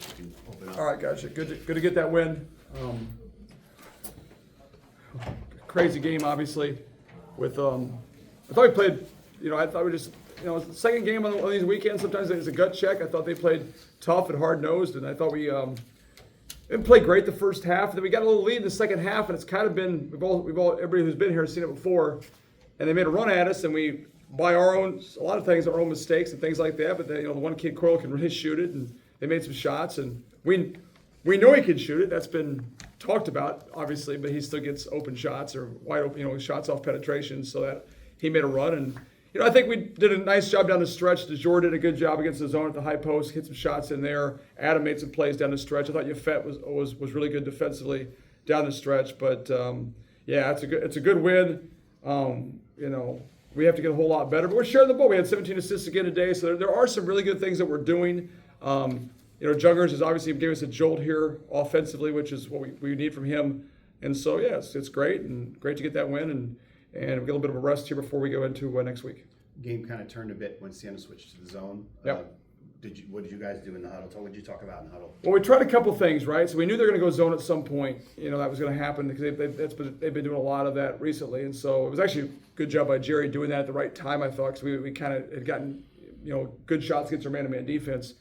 you can open up. All right, gotcha. Good to get that win. Crazy game, obviously. With I thought we played. I thought we just. The second game on these weekends. Sometimes it's a gut check. I thought they played tough and hard nosed, and I thought we didn't play great the first half. And then we got a little lead in the second half, and it's kind of been we've all everybody who's been here has seen it before, and they made a run at us, and we by our own a lot of things our own mistakes and things like that. But the one kid Coyle can really shoot it, and they made some shots, and we know he can shoot it. That's been talked about, obviously, but he still gets open shots or wide open, shots off penetration. So that he made a run, and I think we did a nice job down the stretch. DeJour did a good job against the zone at the high post, hit some shots in there. Adam made some plays down the stretch. I thought Yafet was really good defensively down the stretch. But it's a good win. We have to get a whole lot better, but we're sharing the ball. We had 17 assists again today, so there are some really good things that we're doing. Jungers has obviously gave us a jolt here offensively, which is what we need from him. And so, it's great and great to get that win and we get a little bit of a rest here before we go into next week. Game kind of turned a bit when Siena switched to the zone. Yep. What did you guys do in the huddle? What did you talk about in the huddle? Well, we tried a couple things, right? So we knew they were going to go zone at some point. That was going to happen because they've been doing a lot of that recently. And so it was actually a good job by Jerry doing that at the right time, I thought, because we kind of had gotten good shots against our man-to-man defense.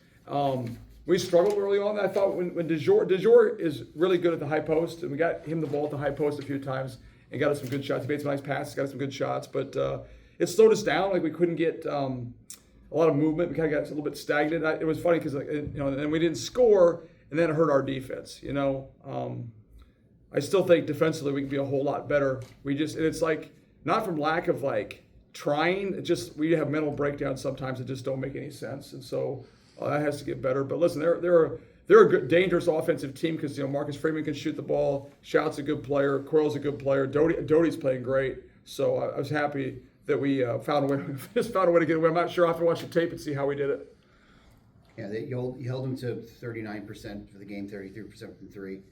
We struggled early on. I thought when DeJour is really good at the high post, and we got him the ball at the high post a few times and got us some good shots. He made some nice passes, got us some good shots, but it slowed us down. Like we couldn't get a lot of movement. We kind of got a little bit stagnant. It was funny because and we didn't score, and then it hurt our defense. I still think defensively we can be a whole lot better. And it's like not from lack of trying. It just we have mental breakdowns sometimes that just don't make any sense, and so. That has to get better. But listen, they're a good, dangerous offensive team because Marcus Freeman can shoot the ball. Shout's a good player. Coyle's a good player. Doty's playing great. So I was happy that we found a way. Just found a way to get away. I'm not sure. I have to watch the tape and see how we did it. Yeah, you held them to 39% for the game, 33% from three.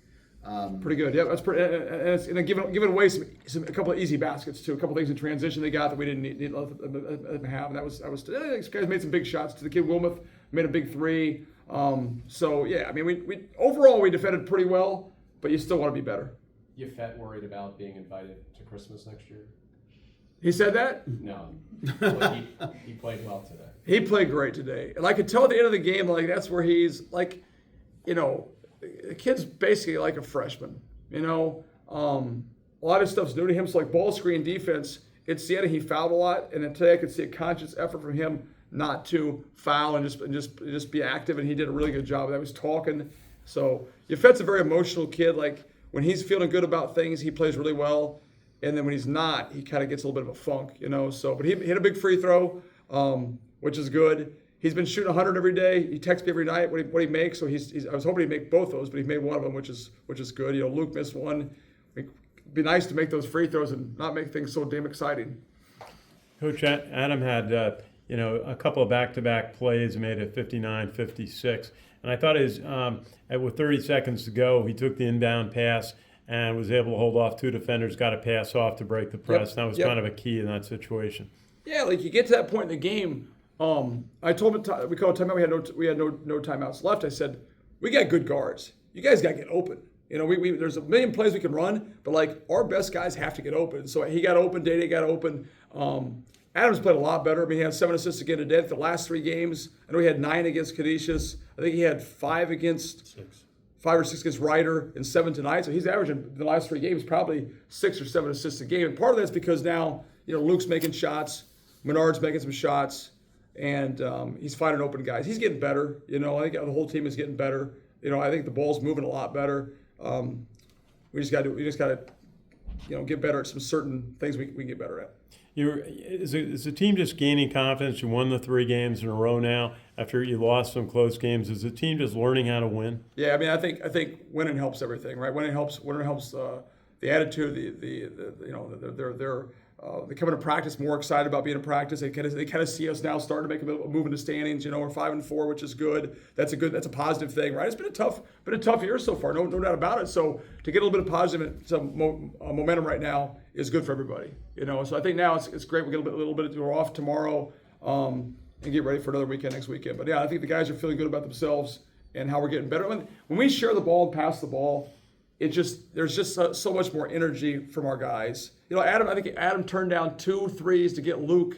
Pretty good. Yeah, that's pretty. And giving away a couple of easy baskets too. A couple of things in transition they got that we didn't need to have. And that was. These guys made some big shots. To the kid Wilmoth made a big three. We overall we defended pretty well, but you still want to be better. Yafet worried about being invited to Christmas next year? He said that? No. He played well today. He played great today. And I could tell at the end of the game, that's where he's the kid's basically like a freshman. A lot of stuff's new to him. So ball screen defense, at Siena he fouled a lot, and then today I could see a conscious effort from him not to foul and just be active, and he did a really good job. I was talking. So Yafet's a very emotional kid. When he's feeling good about things, he plays really well, and then when he's not, he kind of gets a little bit of a funk, So, but he hit a big free throw, which is good. He's been shooting 100 every day. He texts me every night what he makes. So I was hoping he'd make both those, but he made one of them, which is good. Luke missed one. It'd be nice to make those free throws and not make things so damn exciting. Coach Adam had a couple of back-to-back plays, made it 59-56. And I thought with 30 seconds to go, he took the inbound pass and was able to hold off two defenders, got a pass off to break the press. That was kind of a key in that situation. Yeah, you get to that point in the game. I told him we called timeout. We had no timeouts left. I said, we got good guards. You guys got to get open. There's a million plays we can run, but our best guys have to get open. So he got open. Day got open. Adams played a lot better. He had 7 assists again today. The last 3 games, I know he had 9 against Canisius. I think he had 5 or 6 against Ryder and 7 tonight. So he's averaging the last 3 games probably 6 or 7 assists a game. And part of that's because now Luke's making shots, Menard's making some shots, and he's finding open guys. He's getting better. I think the whole team is getting better. I think the ball's moving a lot better. We just got to get better at some certain things we can get better at. Is the team just gaining confidence? You won the 3 games in a row now after you lost some close games. Is the team just learning how to win? Yeah, I think winning helps everything, right? Winning helps the attitude, they come into practice more excited about being in practice. They kind of see us now starting to make a move in the standings. We're 5-4, which is good. That's a positive thing, right? It's been a tough year so far, no doubt about it. So to get a little bit of positive momentum right now is good for everybody. So I think now it's great. We get a little bit we're off tomorrow and get ready for another weekend next weekend. But yeah, I think the guys are feeling good about themselves, and how we're getting better. When we share the ball and pass the ball, there's just so much more energy from our guys. I think Adam turned down 2 threes to get Luke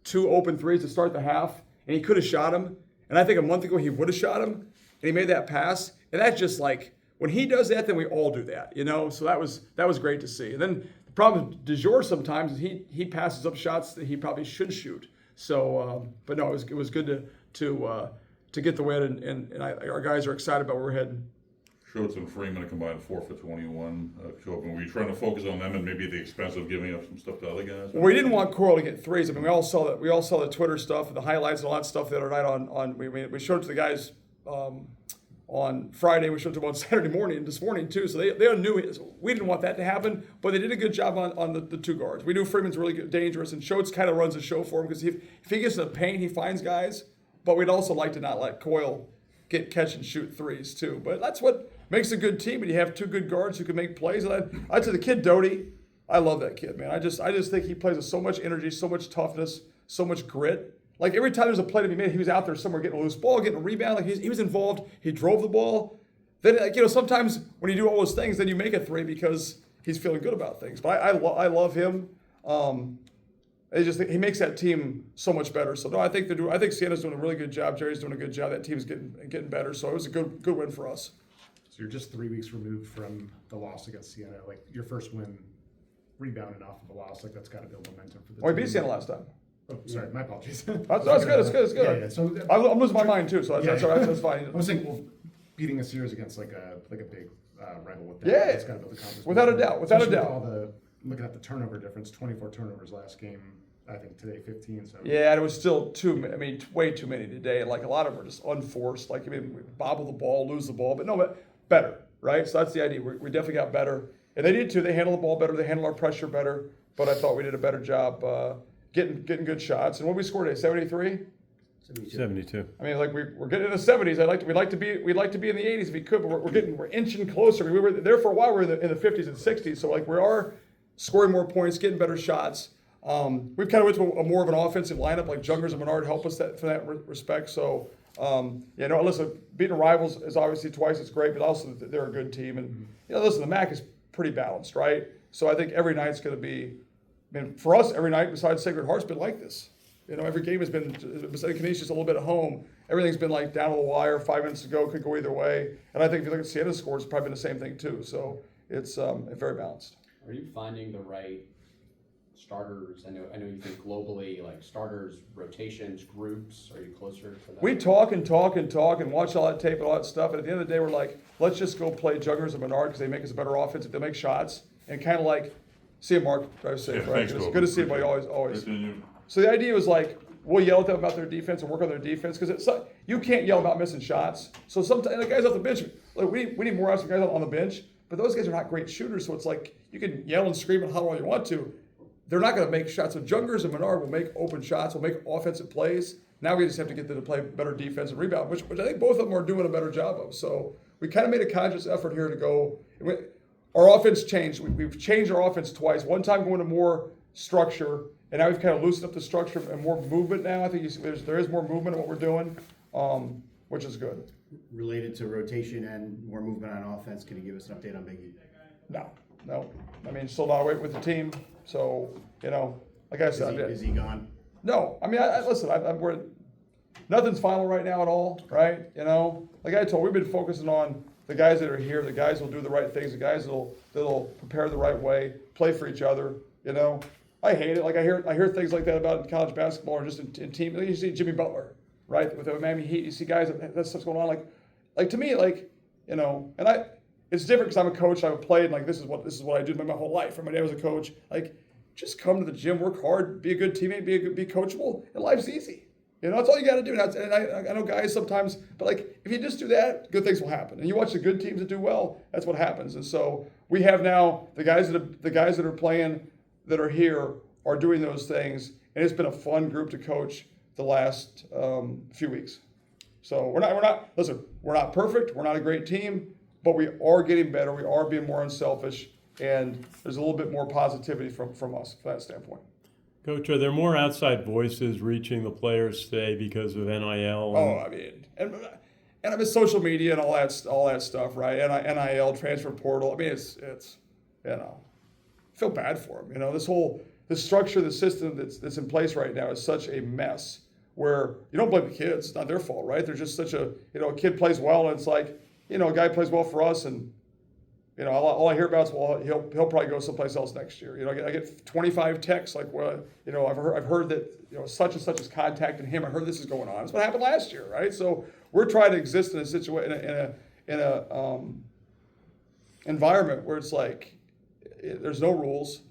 2 open threes to start the half, and he could have shot him. And I think a month ago he would have shot him, and he made that pass. And that's just like, when he does that, then we all do that, So that was great to see. And then the problem with DeJour sometimes is he passes up shots that he probably should shoot. So, but no, it was good to get the win, and our guys are excited about where we're heading. Schultz and Freeman combined 4 for 21. Tobin, were you trying to focus on them and maybe at the expense of giving up some stuff to other guys? Well, we didn't want Coral to get threes. I mean, we all saw that. We all saw the Twitter stuff and the highlights and all that stuff the other night. We showed it to the guys on Friday. We showed it to them on Saturday morning, this morning too. So they knew we didn't want that to happen, but they did a good job on the 2 guards. We knew Freeman's really good, dangerous, and Schultz kind of runs the show for him because if he gets in the paint, he finds guys. But we'd also like to not let Coyle catch and shoot threes too. But that's what makes a good team, and you have 2 good guards who can make plays. And I'd say the kid Doty, I love that kid, man. I just think he plays with so much energy, so much toughness, so much grit. Like every time there's a play to be made, he was out there somewhere getting a loose ball, getting a rebound. Like he was involved. He drove the ball. Then sometimes when you do all those things, then you make a 3 because he's feeling good about things. But I love him. He makes that team so much better. So no, I think Siena's doing a really good job. Jerry's doing a good job. That team's getting better. So it was a good win for us. So you're just 3 weeks removed from the loss against Siena. Like your first win, rebounded off of a loss. Like that's got to build momentum for the team. We beat Siena last time. Oh, sorry, my apologies. That's good. It's good. Yeah. So I'm losing my mind too. So that's all right. That's fine. I was thinking, well, beating a series against like a big rival with that. Yeah. That's got to build the confidence. Without a doubt. Especially with all looking at the turnover difference, 24 turnovers last game. I think today 15. So yeah, and it was still way too many today. And like a lot of them were just unforced. Like we bobble the ball, lose the ball, but better, right? So that's the idea. We definitely got better, and they did too. They handled the ball better. They handled our pressure better. But I thought we did a better job getting good shots. And what we scored today, 73. 72. I mean, like we're getting in the 70s. We'd like to be in the 80s if we could, but we're inching closer. We were there for a while. We were in the 50s and 60s. So like we are scoring more points, getting better shots. We've kind of went to a more of an offensive lineup, like Jungers and Menard help us for that respect. So, listen, beating rivals is obviously twice as great, but also they're a good team. And, listen, the MAAC is pretty balanced, right? So I think every night's going to be, for us, every night besides Sacred Heart's been like this. Every game has been, besides Canisius a little bit at home, everything's been like down to the wire, 5 minutes to go, could go either way. And I think if you look at Siena's scores, it's probably been the same thing too. So it's very balanced. Are you finding the right starters? I know you think globally, like starters, rotations, groups. Are you closer to that? We talk and watch all that tape and all that stuff. And at the end of the day, we're like, let's just go play Jungers and Menard because they make us a better offense if they make shots. And kind of like, see you, Mark. Drive safe, right? Thanks, It's Tobin. good to see everybody always. Continue. So the idea was like, we'll yell at them about their defense and work on their defense because you can't yell about missing shots. So sometimes the guys off the bench, like we need more guys on the bench, but those guys are not great shooters. So it's like you can yell and scream and holler all you want to. They're not going to make shots. So Jungers and Menard will make open shots, will make offensive plays. Now we just have to get them to play better defense and rebound, which I think both of them are doing a better job of. So we kind of made a conscious effort here to go. Our offense changed. We've changed our offense twice. One time going to more structure, and now we've kind of loosened up the structure and more movement now. I think there is more movement in what we're doing, which is good. Related to rotation and more movement on offense, can you give us an update on Biggie? No. I mean, still not away with the team. So, like I said. Is he gone? No. I mean, listen, nothing's final right now at all, right? Like I told, we've been focusing on the guys that are here, the guys who'll do the right things, the guys that'll prepare the right way, play for each other, I hate it. Like I hear things like that about in college basketball or just in team. You see Jimmy Butler, right? With the Miami Heat, you see guys that stuff's going on. Like to me, and it's different because I'm a coach. I've played and this is what I do my whole life. From my dad was a coach. Like, just come to the gym, work hard, be a good teammate, be coachable, and life's easy. That's all you got to do. And I know guys sometimes, but if you just do that, good things will happen. And you watch the good teams that do well, that's what happens. And so we have now the guys that are playing, that are here, are doing those things, and it's been a fun group to coach the last few weeks. So we're not perfect. We're not a great team, but we are getting better. We are being more unselfish, and there's a little bit more positivity from us from that standpoint. Coach, are there more outside voices reaching the players today because of NIL? And I mean, social media and all that stuff, right? And NIL, transfer portal. I mean, it's you know, I feel bad for them. You know, this structure, the system that's in place right now is such a mess where you don't blame the kids. It's not their fault, right? They're just such a, you know, a kid plays well and it's like, you know, a guy plays well for us and, you know, all I hear about is, well, he'll probably go someplace else next year. You know, I get 25 texts like, well, you know, I've heard that, you know, such and such is contacting him. I heard this is going on. That's what happened last year, right? So we're trying to exist in a situation, in a environment where it's like, there's no rules,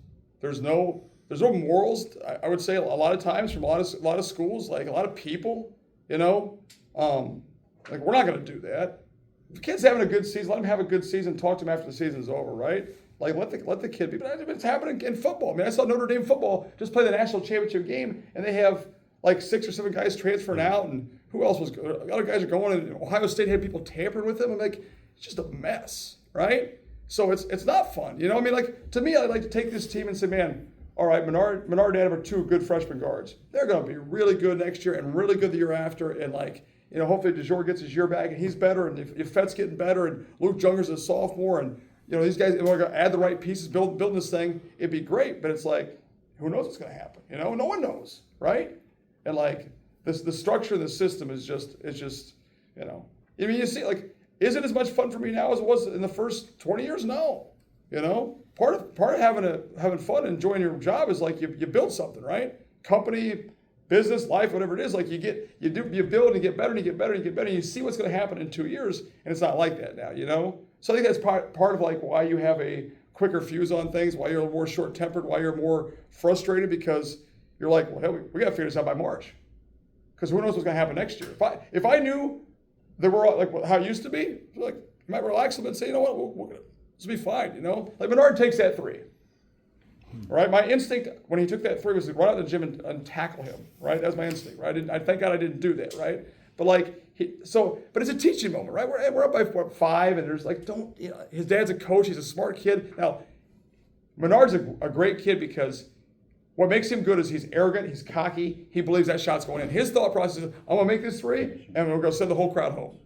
there's no morals. I would say a lot of times from a lot of schools, like a lot of people, you know, like we're not going to do that. If the kid's having a good season, let him have a good season. Talk to him after the season's over, right? Like let the kid be. But it's happening in football. I mean, I saw Notre Dame football just play the national championship game, and they have like 6 or 7 guys transferring out, and who else was? Other guys are going. And Ohio State had people tampering with them. I'm like, it's just a mess, right? So it's not fun, you know. I mean, like to me, I'd like to take this team and say, man, all right, Menard and Adam are 2 good freshman guards. They're going to be really good next year and really good the year after, and like. You know, hopefully DeJour gets his year back and he's better, and if Fett's getting better, and Luke Junger's a sophomore, and you know these guys, if we're going to add the right pieces, building this thing, it'd be great. But it's like, who knows what's going to happen? You know, no one knows, right? And like the structure of the system is just, you know, I mean, you see, like, is it as much fun for me now as it was in the first 20 years? No, you know, part of having fun and enjoying your job is like you build something, right? Company, business, life, whatever it is, like you build and get better and you get better and you get better and you see what's going to happen in 2 years, and it's not like that now, you know? So I think that's part of like why you have a quicker fuse on things, why you're more short-tempered, why you're more frustrated, because you're like, well, hell, we got to figure this out by March, because who knows what's going to happen next year. If I knew that we're like how it used to be, like you might relax a bit and say, you know what, this will be fine, you know? Like Menard takes that 3. Right, my instinct when he took that 3 was to run out of the gym and tackle him. Right, that was my instinct. Right, I thank God I didn't do that. Right, but like but it's a teaching moment. Right, we're up by 5, and there's like you know, his dad's a coach. He's a smart kid. Now, Menard's a great kid because what makes him good is he's arrogant, he's cocky, he believes that shot's going in. His thought process is, I'm gonna make this 3, and we're gonna send the whole crowd home.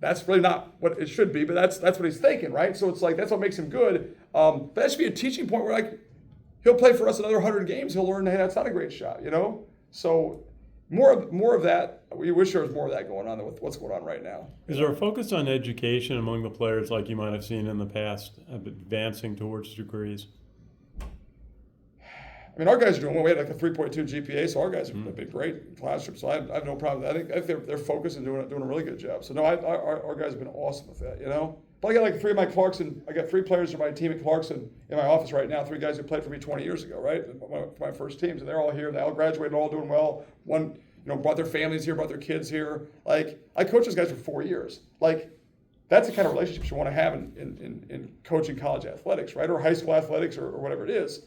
That's really not what it should be, but that's what he's thinking, right? So it's like that's what makes him good. But that should be a teaching point where like he'll play for us another 100 games. He'll learn, hey, that's not a great shot, you know. So more of that. We wish there was more of that going on than with what's going on right now. Is there a focus on education among the players like you might have seen in the past, advancing towards degrees? I mean, our guys are doing well. We had like a 3.2 GPA, so our guys have been great in classroom. So I have no problem with that. I think they're focused and doing a really good job. So no, our guys have been awesome with that, you know. But I got like 3 of my Clarkson. I got 3 players from my team at Clarkson in my office right now. 3 guys who played for me 20 years ago, right? My first teams, and they're all here. They all graduated, all doing well. One, you know, brought their families here, brought their kids here. Like I coached those guys for 4 years. Like that's the kind of relationships you want to have in coaching college athletics, right? Or high school athletics or whatever it is.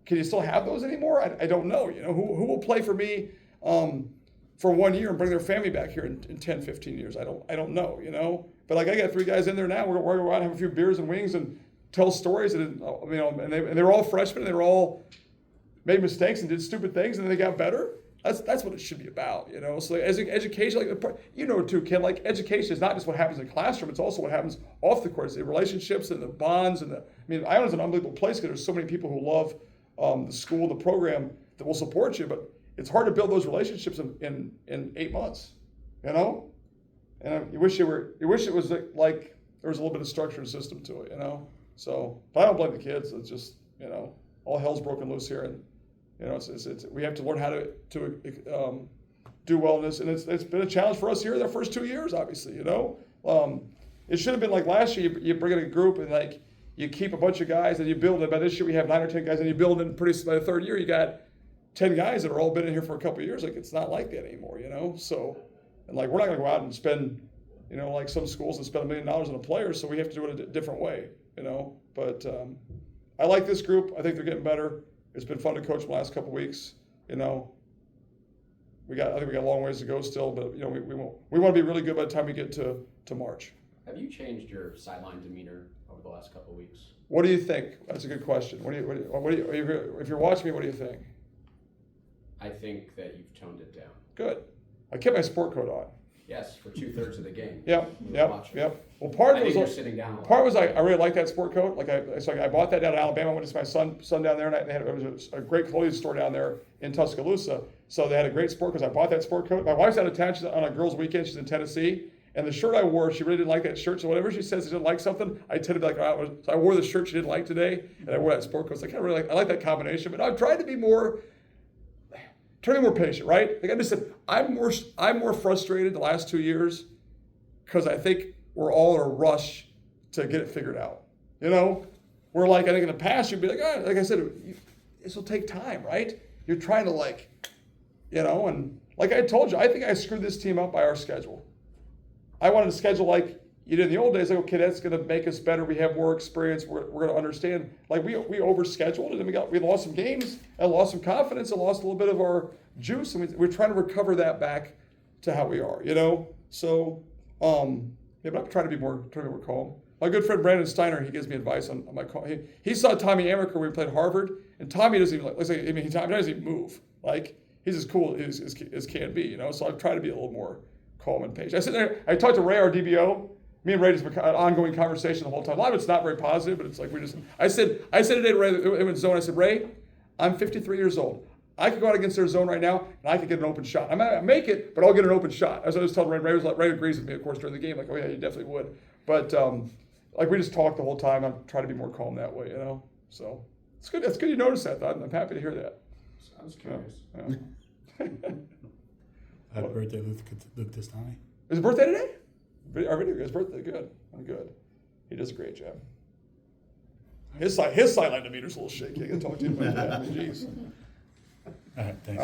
Can you still have those anymore? I don't know. You know, who will play for me for 1 year and bring their family back here in 10, 15 years? I don't know, you know. But like I got 3 guys in there now. We're going to go out and have a few beers and wings and tell stories. And you know, and they were all freshmen. And they were all made mistakes and did stupid things, and then they got better. That's what it should be about, you know. So as education, like you know too, Ken, like education is not just what happens in the classroom; it's also what happens off the court. It's the relationships and the bonds and I mean, Iona's an unbelievable place because there's so many people who love the school, the program that will support you. But it's hard to build those relationships in 8 months, you know. And you wish it was like there was a little bit of structure and system to it, you know. So, but I don't blame the kids. It's just, you know, all hell's broken loose here, and you know, it's we have to learn how to do well in this, and it's been a challenge for us here in the first 2 years, obviously, you know. It should have been like last year. You bring in a group and like you keep a bunch of guys and you build it. By this year we have 9 or 10 guys, and you build in pretty. By the 3rd year you got 10 guys that are all been in here for a couple of years. Like it's not like that anymore, you know. So, and like we're not going to go out and spend, you know, like some schools and spend $1 million on a player. So we have to do it a different way, you know. But I like this group. I think they're getting better. It's been fun to coach the last couple of weeks. You know, I think we got a long ways to go still, but you know, we want to be really good by the time we get to March. Have you changed your sideline demeanor over the last couple of weeks? What do you think? That's a good question. If you're watching me, what do you think? I think that you've toned it down. Good. I kept my sport coat on. Yes, for 2/3 of the game. Yep, We were yep, watching. yep. Well, part I of it think you're was sitting down a lot. part was I really like that sport coat. I bought that down in Alabama. I went to see my son down there, and it was a great clothing store down there in Tuscaloosa. So they had a great sport coat. I bought that sport coat. My wife's out of town. She's on a girls' weekend. She's in Tennessee. And the shirt I wore, she really didn't like that shirt. So whenever she says she didn't like something, I tend to be like, oh, so I wore the shirt she didn't like today, and I wore that sport coat. So I like that combination. But I've tried to be more patient, right? Like I just said, I'm more frustrated the last 2 years because I think we're all in a rush to get it figured out. You know, we're like, I think in the past you'd be like, oh, like I said, this will take time, right? You're trying to and like I told you, I think I screwed this team up by our schedule. I wanted to schedule like you did in the old days. Like, okay, that's going to make us better. We have more experience. We're going to understand. Like we overscheduled and we lost some games. I lost some confidence. I lost a little bit of our juice, and we're trying to recover that back to how we are. You know, so but I'm trying to be more calm. My good friend Brandon Steiner, he gives me advice on my call. He saw Tommy Amaker when we played Harvard, and Tommy doesn't even Tommy doesn't even move. Like he's as cool as can be. You know, so I've tried to be a little more calm and patient. I sit there. I talked to Ray, our DBO. Me and Ray just have an ongoing conversation the whole time. A lot of it's not very positive, but it's like I said today to Ray, it was zone. I said, Ray, I'm 53 years old. I could go out against their zone right now, and I could get an open shot. I might not make it, but I'll get an open shot. As I was telling Ray, Ray agrees with me, of course, during the game. Like, oh yeah, you definitely would. But like we just talk the whole time. I'm trying to be more calm that way, you know. So it's good. It's good you noticed that. I'm happy to hear that. I was curious. Yeah. Happy birthday, Luke Testani. Is his birthday today? Our video guy's birthday. Good. I'm good. He does a great job. His sideline meter's a little shaky. I gotta talk to him about that. Jeez. All right, thanks.